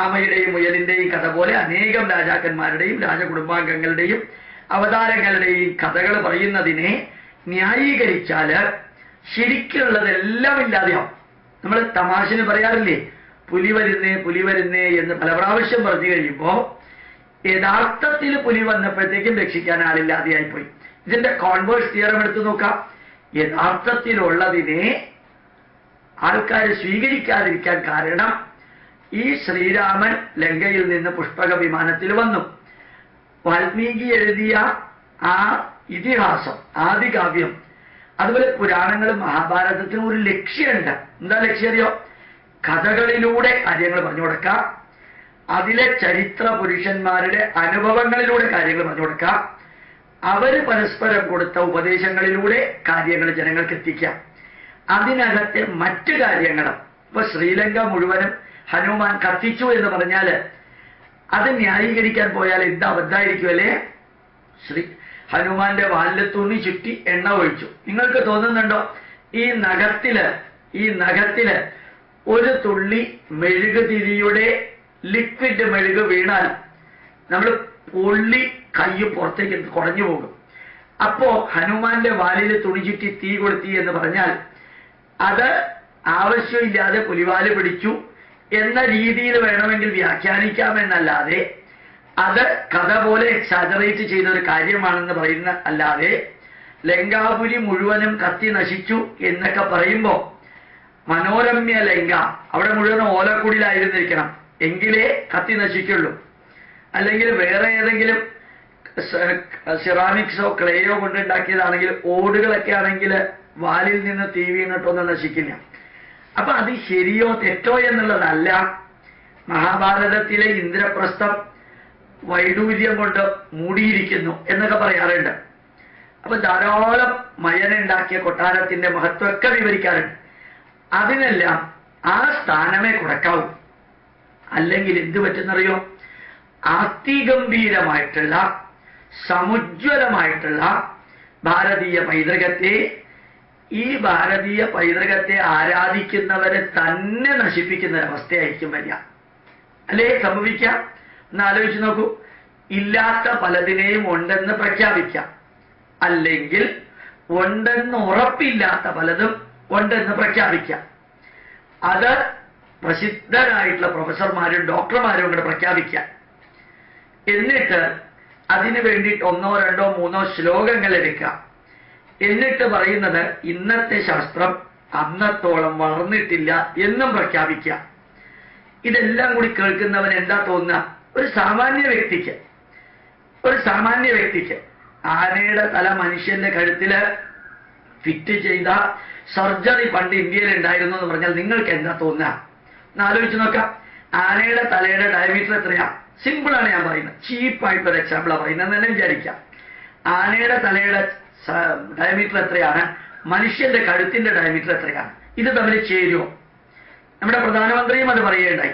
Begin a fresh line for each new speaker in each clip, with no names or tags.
ആമയുടെയും മുയലിന്റെയും കഥ പോലെ അനേകം രാജാക്കന്മാരുടെയും രാജകുടുംബാംഗങ്ങളുടെയും അവതാരങ്ങളുടെയും കഥകൾ പറയുന്നതിനെ ന്യായീകരിച്ചാല് ശരിക്കുള്ളതെല്ലാം ഇല്ലാതെയാവും. നമ്മൾ തമാശന് പറയാറില്ലേ, പുലി വരുന്നേ എന്ന് പല പ്രാവശ്യം പറഞ്ഞു കഴിയുമ്പോ യഥാർത്ഥത്തിൽ പുലി വന്നപ്പോഴത്തേക്കും രക്ഷിക്കാൻ ആളില്ലാതെയായിപ്പോയി. ഇതിന്റെ കോൺവേഴ്സ് തിയറം എടുത്തു നോക്കാം. യഥാർത്ഥത്തിലുള്ളതിനെ ആൾക്കാർ സ്വീകരിക്കാതിരിക്കാൻ കാരണം ഈ ശ്രീരാമൻ ലങ്കയിൽ നിന്ന് പുഷ്പക വിമാനത്തിൽ വന്നു. വാൽമീകി എഴുതിയ ആ ഇതിഹാസം, ആദികാവ്യം, അതുപോലെ പുരാണങ്ങളും മഹാഭാരതത്തിനും ഒരു ലക്ഷ്യമുണ്ട്. എന്താ ലക്ഷ്യം അറിയോ? കഥകളിലൂടെ കാര്യങ്ങൾ പറഞ്ഞു കൊടുക്കാം, അതിലെ ചരിത്ര പുരുഷന്മാരുടെ അനുഭവങ്ങളിലൂടെ കാര്യങ്ങൾ പറഞ്ഞു കൊടുക്കാം, അവര് പരസ്പരം കൊടുത്ത ഉപദേശങ്ങളിലൂടെ കാര്യങ്ങൾ ജനങ്ങൾക്ക് എത്തിക്കാം. അതിനകത്തെ മറ്റു കാര്യങ്ങളും, ഇപ്പൊ ശ്രീലങ്ക മുഴുവനും ഹനുമാൻ കത്തിച്ചു എന്ന് പറഞ്ഞാല് അത് ന്യായീകരിക്കാൻ പോയാൽ എന്ത് അബദ്ധമായിരിക്കും അല്ലേ? ഹനുമാന്റെ വാലില് തുണി ചുറ്റി എണ്ണ ഒഴിച്ചു. നിങ്ങൾക്ക് തോന്നുന്നുണ്ടോ ഈ നഖത്തില് ഒരു തുള്ളി മെഴുകുതിരിയുടെ ലിക്വിഡ് മെഴുക് വീണാൽ നമ്മൾ പൊള്ളി കൈ പുറത്തേക്ക് കുടഞ്ഞു പോകും. അപ്പോ ഹനുമാന്റെ വാലിൽ തുണി ചുറ്റി തീ കൊളുത്തി എന്ന് പറഞ്ഞാൽ അത് ആവശ്യമില്ലാതെ പുലിവാല് പിടിച്ചു എന്ന രീതിയിൽ വേണമെങ്കിൽ വ്യാഖ്യാനിക്കാമെന്നല്ലാതെ അത് കഥ പോലെ എക്സാജറേറ്റ് ചെയ്ത ഒരു കാര്യമാണെന്ന് പറയുന്ന അല്ലാതെ ലങ്കാപുരി മുഴുവനും കത്തി നശിച്ചു എന്നൊക്കെ പറയുമ്പോ മനോരമ്യ ലങ്ക അവിടെ മുഴുവൻ ഓലക്കുടിലായിരുന്നിരിക്കണം എങ്കിലേ കത്തി നശിക്കുള്ളൂ. അല്ലെങ്കിൽ വേറെ ഏതെങ്കിലും സിറാമിക്സോ ക്ലേയോ കൊണ്ടുണ്ടാക്കിയതാണെങ്കിൽ ഓടുകളൊക്കെ ആണെങ്കിൽ വാലിൽ നിന്ന് തീ വീണിട്ടൊന്നും നശിക്കില്ല. അപ്പൊ അത് ശരിയോ തെറ്റോ എന്നുള്ളതല്ല. മഹാഭാരതത്തിലെ ഇന്ദ്രപ്രസ്ഥം വൈഡൂര്യം കൊണ്ട് മൂടിയിരിക്കുന്നു എന്നൊക്കെ പറയാറുണ്ട്. അപ്പൊ ധാരാളം മയനുണ്ടാക്കിയ കൊട്ടാരത്തിന്റെ മഹത്വമൊക്കെ വിവരിക്കാറുണ്ട്. അതിനെല്ലാം ആ സ്ഥാനമേ കുറക്കാവൂ. അല്ലെങ്കിൽ എന്ത് പറ്റുന്നറിയോ? അതിഗംഭീരമായിട്ടുള്ള സമുജ്വലമായിട്ടുള്ള ഭാരതീയ പൈതൃകത്തെ, ഈ ഭാരതീയ പൈതൃകത്തെ ആരാധിക്കുന്നവരെ തന്നെ നശിപ്പിക്കുന്ന ഒരവസ്ഥയായിരിക്കും വരിക. അല്ലേ സംഭവിക്കാം? ഒന്ന് ആലോചിച്ച് നോക്കൂ. ഇല്ലാത്ത പലതിനെയും ഉണ്ടെന്ന് പ്രഖ്യാപിക്കാം, അല്ലെങ്കിൽ ഉണ്ടെന്ന് ഉറപ്പില്ലാത്ത പലതും ഉണ്ടെന്ന് പ്രഖ്യാപിക്കാം. അത് പ്രസിദ്ധരായിട്ടുള്ള പ്രൊഫസർമാരും ഡോക്ടർമാരും കൂടെ പ്രഖ്യാപിക്കാം. എന്നിട്ട് അതിനു വേണ്ടിയിട്ട് 1, 2, 3 ശ്ലോകങ്ങൾ എടുക്കാം. എന്നിട്ട് പറയുന്നത് ഇന്നത്തെ ശാസ്ത്രം അന്നത്തോളം വളർന്നിട്ടില്ല എന്നും പ്രഖ്യാപിക്കാം. ഇതെല്ലാം കൂടി കേൾക്കുന്നവൻ എന്താ തോന്നുക? ഒരു സാമാന്യ വ്യക്തിക്ക് ആനയുടെ തല മനുഷ്യന്റെ കഴുത്തില് ഫിറ്റ് ചെയ്ത സർജറി പണ്ട് ഇന്ത്യയിൽ ഉണ്ടായിരുന്നു എന്ന് പറഞ്ഞാൽ നിങ്ങൾക്ക് എന്താ തോന്നുക? ഒന്ന് ആലോചിച്ച് നോക്കാം. ആനയുടെ തലയുടെ ഡയമീറ്റർ എത്രയാ? സിമ്പിളാണ് ഞാൻ പറയുന്നത്, ചീപ്പായിട്ടൊരു എക്സാമ്പിളാണ് പറയുന്നത് തന്നെ വിചാരിക്കാം. ആനയുടെ തലയുടെ ഡയമീറ്റർ എത്രയാണ്? മനുഷ്യന്റെ കഴുത്തിന്റെ ഡയമീറ്റർ എത്രയാണ്? ഇത് തമ്മിൽ ചേരുമോ? നമ്മുടെ പ്രധാനമന്ത്രിയും അത് പറയുകയുണ്ടായി.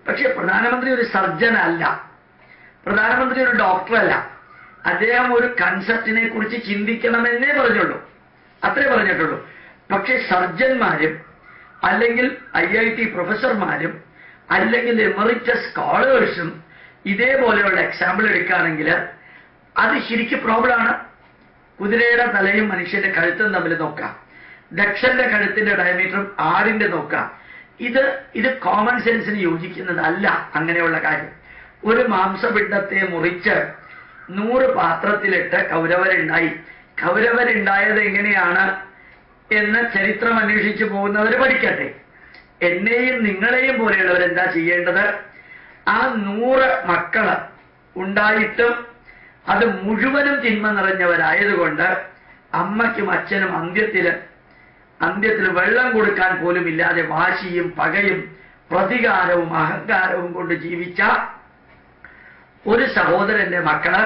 പക്ഷെ പ്രധാനമന്ത്രി ഒരു സർജൻ അല്ല, പ്രധാനമന്ത്രി ഒരു ഡോക്ടറല്ല. അദ്ദേഹം ഒരു കൺസെപ്റ്റിനെ കുറിച്ച് ചിന്തിക്കണമെന്നേ പറഞ്ഞുള്ളൂ, അത്രേ പറഞ്ഞിട്ടുള്ളൂ. പക്ഷെ സർജന്മാരും അല്ലെങ്കിൽ IIT പ്രൊഫസർമാരും അല്ലെങ്കിൽ എമറിറ്റസ് സ്കോളേഴ്സും ഇതേപോലെയുള്ള എക്സാമ്പിൾ എടുക്കുകയാണെങ്കിൽ അത് ശരിക്കും പ്രോബ്ലമാണ്. കുതിരയുടെ തലയും മനുഷ്യന്റെ കഴുത്തും തമ്മിൽ നോക്കാം, ദക്ഷന്റെ കഴുത്തിന്റെ ഡയമീറ്ററും ആടിന്റെ നോക്കാം. ഇത് കോമൺ സെൻസിന് യോജിക്കുന്നതല്ല അങ്ങനെയുള്ള കാര്യം. ഒരു മാംസപിണ്ഡത്തെ മുറിച്ച് 100 പാത്രത്തിലിട്ട് കൗരവരുണ്ടായത് എങ്ങനെയാണ് എന്ന് ചരിത്രം അന്വേഷിച്ചു പോകുന്നവർ പഠിക്കട്ടെ. എന്നെയും നിങ്ങളെയും പോലെയുള്ളവരെന്താ ചെയ്യേണ്ടത്? ആ 100 മക്കള് ഉണ്ടായിട്ടും അത് മുഴുവനും തിന്മ നിറഞ്ഞവരായതുകൊണ്ട് അമ്മയ്ക്കും അച്ഛനും അന്ത്യത്തിൽ വെള്ളം കൊടുക്കാൻ പോലും ഇല്ലാതെ വാശിയും പകയും പ്രതികാരവും അഹങ്കാരവും കൊണ്ട് ജീവിച്ച ഒരു സഹോദരന്റെ മക്കള്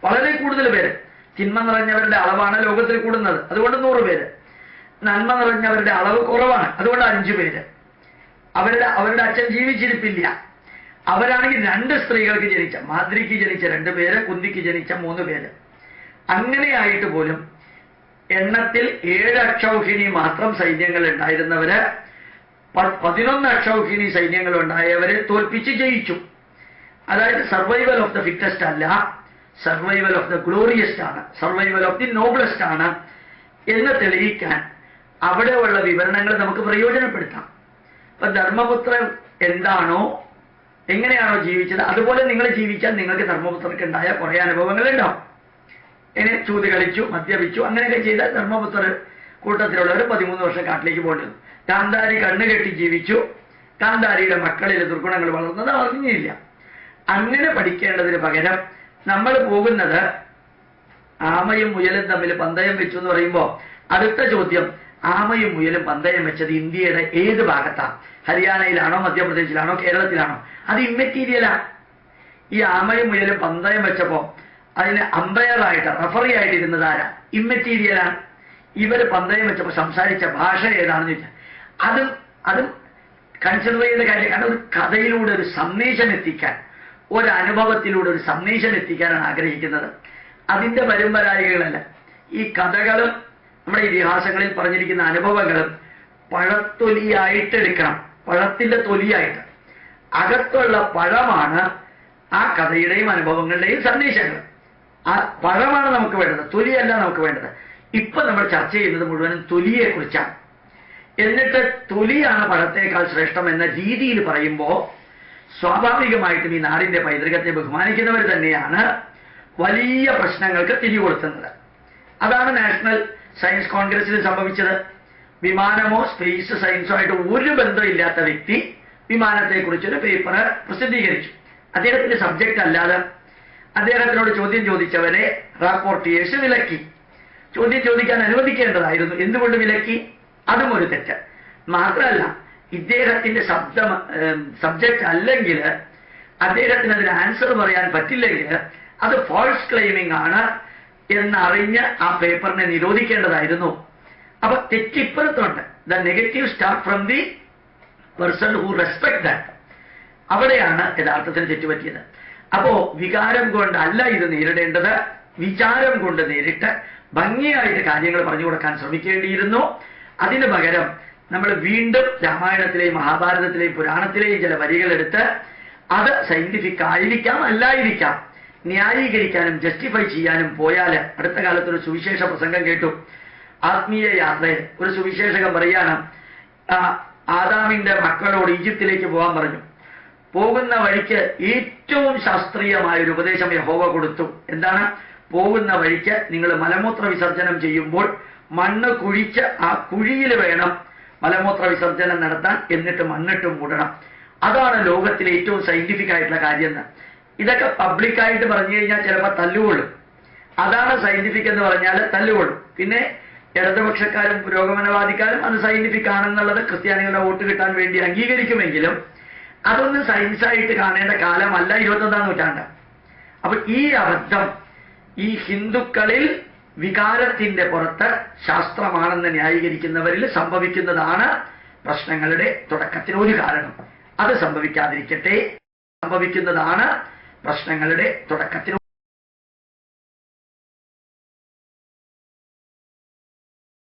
വളരെ കൂടുതൽ പേര്, തിന്മ നിറഞ്ഞവരുടെ അളവാണ് ലോകത്തിൽ കൂടുന്നത്, അതുകൊണ്ട് 100 പേര്. നന്മ നിറഞ്ഞവരുടെ അളവ് കുറവാണ്, അതുകൊണ്ട് 5 പേര്. അവരുടെ അച്ഛൻ ജീവിച്ചിരിപ്പില്ല. അവരാണെങ്കിൽ 2 സ്ത്രീകൾക്ക് ജനിച്ച, മാദ്രിക്ക് ജനിച്ച 2 പേര്, കുന്തിക്ക് ജനിച്ച 3 പേര്. അങ്ങനെയായിട്ട് പോലും എണ്ണത്തിൽ 7 അക്ഷൗഹിണി മാത്രം സൈന്യങ്ങൾ ഉണ്ടായിരുന്നവര് 11 അക്ഷൗഹിണി സൈന്യങ്ങളുണ്ടായവരെ തോൽപ്പിച്ച് ജയിച്ചു. അതായത് സർവൈവൽ ഓഫ് ദ ഫിറ്റസ്റ്റ് അല്ല, സർവൈവൽ ഓഫ് ദ ഗ്ലോറിയസ്റ്റ് ആണ്, സർവൈവൽ ഓഫ് ദി നോബ്ലസ്റ്റ് ആണ് എന്ന് തെളിയിക്കാൻ അവിടെയുള്ള വിവരണങ്ങൾ നമുക്ക് പ്രയോജനപ്പെടുത്താം. അപ്പൊ ധർമ്മപുത്രൻ എന്താണോ എങ്ങനെയാണോ ജീവിച്ചത് അതുപോലെ നിങ്ങൾ ജീവിച്ചാൽ നിങ്ങൾക്ക് ധർമ്മപുത്രർക്ക് ഉണ്ടായ കുറെ അനുഭവങ്ങൾ ഉണ്ടാവും. ഇങ്ങനെ ചൂത് കളിച്ചു, മദ്യപിച്ചു, അങ്ങനെയൊക്കെ ചെയ്ത ധർമ്മപുത്രർ കൂട്ടത്തിലുള്ളവർ 13 വർഷം കാട്ടിലേക്ക് പോകേണ്ടി വന്നു. കാന്താരി കണ്ണുകെട്ടി ജീവിച്ചു. കാന്താരിയുടെ മക്കളിൽ ദുർഗുണങ്ങൾ വളർന്നത് അറിഞ്ഞില്ല. അങ്ങനെ പഠിക്കേണ്ടതിന് പകരം നമ്മൾ പോകുന്നത് ആമയും മുയലും തമ്മിൽ പന്തയം വെച്ചു എന്ന് പറയുമ്പോൾ അടുത്ത ചോദ്യം, ആമയും മുയലും പന്തയം വെച്ചത് ഇന്ത്യയുടെ ഏത് ഭാഗത്താണ്? ഹരിയാനയിലാണോ, മധ്യപ്രദേശിലാണോ, കേരളത്തിലാണോ? അത് ഇമ്മെറ്റീരിയലാ. ഈ ആമയും മുയലും പന്തയം വെച്ചപ്പോ അതിന് അമ്പയറായിട്ട്, റഫറി ആയിട്ട് ഇരുന്നത് ആരാ? ഇമ്മെറ്റീരിയലാണ്. ഇവര് പന്തയം വെച്ചപ്പോൾ സംസാരിച്ച ഭാഷ ഏതാണെന്ന് ചോദിച്ചാൽ അതും കൺസിഡർ ചെയ്ത കാര്യം. കാരണം ഒരു കഥയിലൂടെ ഒരു സന്ദേശം എത്തിക്കാൻ, ഒരു അനുഭവത്തിലൂടെ ഒരു സന്ദേശം എത്തിക്കാനാണ് ആഗ്രഹിക്കുന്നത്. അതിന്റെ വരുംവരായികളല്ല. ഈ കഥകളും നമ്മുടെ ഇതിഹാസങ്ങളിൽ പറഞ്ഞിരിക്കുന്ന അനുഭവങ്ങളും പഴത്തൊലിയായിട്ട് എടുക്കണം. പഴത്തിന്റെ തൊലിയായിട്ട്. അകത്തുള്ള പഴമാണ് ആ കഥയുടെയും അനുഭവങ്ങളുടെയും സന്ദേശങ്ങൾ. ആ പഴമാണ് നമുക്ക് വേണ്ടത്, തൊലിയല്ല നമുക്ക് വേണ്ടത്. ഇപ്പൊ നമ്മൾ ചർച്ച ചെയ്യുന്നത് മുഴുവനും തൊലിയെ കുറിച്ചാണ്. എന്നിട്ട് തൊലിയാണ് പഴത്തേക്കാൾ ശ്രേഷ്ഠം എന്ന രീതിയിൽ പറയുമ്പോൾ സ്വാഭാവികമായിട്ടും ഈ നാടിന്റെ പൈതൃകത്തെ ബഹുമാനിക്കുന്നവർ തന്നെയാണ് വലിയ പ്രശ്നങ്ങൾക്ക് തിരികൊളുത്തുന്നത്. അതാണ് നാഷണൽ സയൻസ് കോൺഗ്രസിൽ സംഭവിച്ചത്. വിമാനമോ സ്പേസ് സയൻസോ ആയിട്ട് ഒരു ബന്ധമില്ലാത്ത വ്യക്തി വിമാനത്തെക്കുറിച്ചൊരു പേപ്പർ പ്രസിദ്ധീകരിച്ചു. അദ്ദേഹത്തിന്റെ സബ്ജക്റ്റ് അല്ലാതെ അദ്ദേഹത്തിനോട് ചോദ്യം ചോദിച്ചവരെ റാപ്പോർട്ടിയേഴ്സ് വിലക്കി. ചോദ്യം ചോദിക്കാൻ അനുവദിക്കേണ്ടതായിരുന്നു. എന്തുകൊണ്ട് വിലക്കി? അതും ഒരു തെറ്റ്. മാത്രമല്ല, ഇദ്ദേഹത്തിന്റെ സബ്ജക്റ്റ് അല്ലെങ്കിൽ അദ്ദേഹത്തിന് അതിന് ആൻസർ പറയാൻ പറ്റില്ലെങ്കിൽ അത് ഫോൾസ് ക്ലെയിമിംഗ് ആണ് എന്നറിഞ്ഞ് ആ പേപ്പറിനെ നിരോധിക്കേണ്ടതായിരുന്നു. അപ്പൊ തെറ്റിപ്പുറത്തുണ്ട്. The negative start from the person who respect that. അവിടെയാണ് യഥാർത്ഥത്തിൽ തെറ്റുപറ്റിയത്. അപ്പോ വികാരം കൊണ്ടല്ല ഇത് നേരിടേണ്ടത്, വിചാരം കൊണ്ട് നേരിട്ട് ഭംഗിയായിട്ട് കാര്യങ്ങൾ പറഞ്ഞു കൊടുക്കാൻ ശ്രമിക്കേണ്ടിയിരുന്നു. അതിനു പകരം നമ്മൾ വീണ്ടും രാമായണത്തിലെയും മഹാഭാരതത്തിലെയും പുരാണത്തിലെയും ചില വരികളെടുത്ത് അത് സയന്റിഫിക് ആയിരിക്കാം, അല്ലായിരിക്കാം, ന്യായീകരിക്കാനും ജസ്റ്റിഫൈ ചെയ്യാനും പോയാൽ, അടുത്ത കാലത്തൊരു സുവിശേഷ പ്രസംഗം കേട്ടു. ആത്മീയ യാത്രയിൽ ഒരു സുവിശേഷകൻ പറയാണ്, ആദാമിന്റെ മക്കളോട് ഈജിപ്തിലേക്ക് പോകാൻ പറഞ്ഞു. പോകുന്ന വഴിക്ക് ഏറ്റവും ശാസ്ത്രീയമായൊരു ഉപദേശം യഹോവ കൊടുത്തു. എന്താണ്? പോകുന്ന വഴിക്ക് നിങ്ങൾ മലമൂത്ര വിസർജനം ചെയ്യുമ്പോൾ മണ്ണ് കുഴിച്ച് ആ കുഴിയിൽ വേണം മലമൂത്ര വിസർജനം നടത്താൻ, എന്നിട്ട് മണ്ണിട്ട് മൂടണം. അതാണ് ലോകത്തിലെ ഏറ്റവും സയന്റിഫിക് ആയിട്ടുള്ള കാര്യം. ഇതൊക്കെ പബ്ലിക്കായിട്ട് പറഞ്ഞു കഴിഞ്ഞാൽ ചിലപ്പോൾ തല്ലുകൊള്ളും. അതാണ് സയന്റിഫിക് എന്ന് പറഞ്ഞാൽ തല്ലുകൊള്ളും. പിന്നെ ഇടതുപക്ഷക്കാരും പുരോഗമനവാദിക്കാരും അത് സയന്റിഫിക് ആണെന്നുള്ളത് ക്രിസ്ത്യാനികളുടെ വോട്ട് കിട്ടാൻ വേണ്ടി അംഗീകരിക്കുമെങ്കിലും അതൊന്നും സയൻസായിട്ട് കാണേണ്ട കാലമല്ല 21ാം നൂറ്റാണ്ട്. അപ്പൊ ഈ അബദ്ധം ഈ ഹിന്ദുക്കളിൽ വികാരത്തിന്റെ പുറത്ത് ശാസ്ത്രമാണെന്ന് ന്യായീകരിക്കുന്നവരിൽ സംഭവിക്കുന്നതാണ് പ്രശ്നങ്ങളുടെ തുടക്കത്തിന് ഒരു കാരണം. അത് സംഭവിക്കാതിരിക്കട്ടെ. സംഭവിക്കുന്നതാണ് പ്രശ്നങ്ങളുടെ തുടക്കത്തിന്